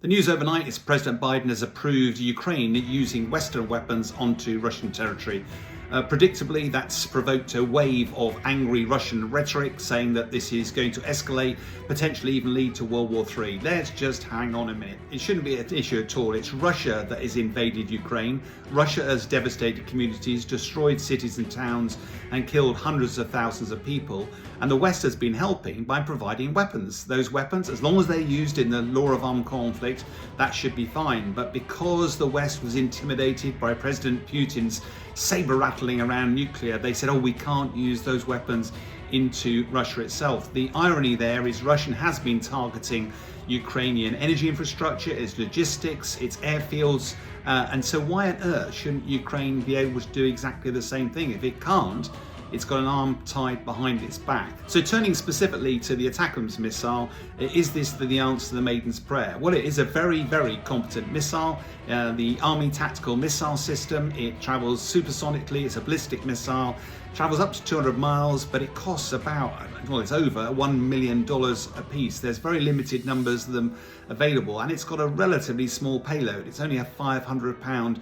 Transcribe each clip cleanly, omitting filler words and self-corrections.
The news overnight is President Biden has approved Ukraine using Western weapons onto Russian territory. Predictably, that's provoked a wave of angry Russian rhetoric saying that this is going to escalate, potentially even lead to World War III. Let's just hang on a minute. It shouldn't be an issue at all. It's Russia that has invaded Ukraine. Russia has devastated communities, destroyed cities and towns, and killed hundreds of thousands of people. And the West has been helping by providing weapons. Those weapons, as long as they're used in the law of armed conflict, that should be fine. But because the West was intimidated by President Putin's saber rattling around nuclear, they said, oh, we can't use those weapons into Russia itself. The irony there is Russia has been targeting Ukrainian energy infrastructure, its logistics, its airfields, and so why on earth shouldn't Ukraine be able to do exactly the same thing? If it can't, it's got an arm tied behind its back. So turning specifically to the ATACMS missile, is this the answer to the Maiden's Prayer? Well, it is a very, very competent missile. The Army Tactical Missile System, it travels supersonically, it's a ballistic missile, travels up to 200 miles, but it costs about, well, it's over $1 million a piece. There's very limited numbers of them available, and it's got a relatively small payload. It's only a 500-pound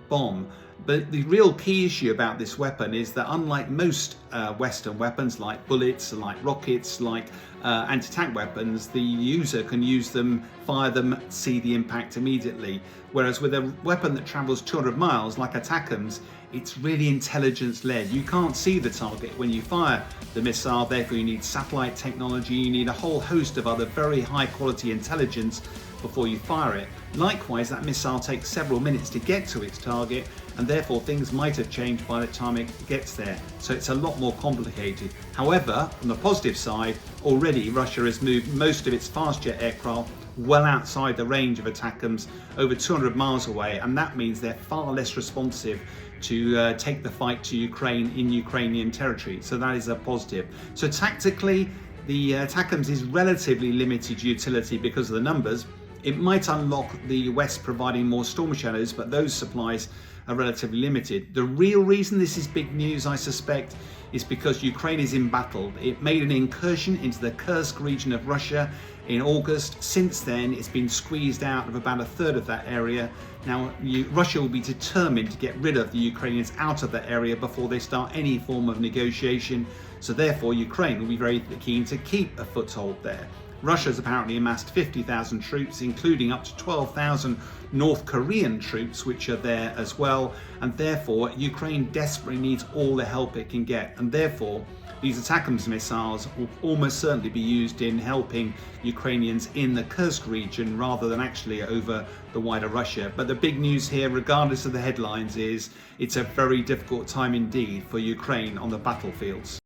bomb. But the real key issue about this weapon is that unlike most Western weapons like bullets, like rockets, like anti-tank weapons, the user can use them, fire them, see the impact immediately. Whereas with a weapon that travels 200 miles like ATACMS, it's really intelligence-led. You can't see the target when you fire the missile, therefore you need satellite technology, you need a whole host of other very high-quality intelligence before you fire it. Likewise, that missile takes several minutes to get to its target, and therefore things might have changed by the time it gets there. So it's a lot more complicated. However, on the positive side, already Russia has moved most of its fast jet aircraft well outside the range of ATACMS, over 200 miles away, and that means they're far less responsive to take the fight to Ukraine in Ukrainian territory. So that is a positive. So tactically, the ATACMS is relatively limited utility because of the numbers. It might unlock the West providing more Storm Shadows, but those supplies are relatively limited. The real reason this is big news, I suspect, is because Ukraine is embattled. It made an incursion into the Kursk region of Russia in August. Since then, it's been squeezed out of about a third of that area. Now, Russia will be determined to get rid of the Ukrainians out of that area before they start any form of negotiation. So therefore, Ukraine will be very keen to keep a foothold there. Russia's apparently amassed 50,000 troops, including up to 12,000 North Korean troops, which are there as well. And therefore, Ukraine desperately needs all the help it can get. And therefore, these ATACMS missiles will almost certainly be used in helping Ukrainians in the Kursk region rather than actually over the wider Russia. But the big news here, regardless of the headlines, is it's a very difficult time indeed for Ukraine on the battlefields.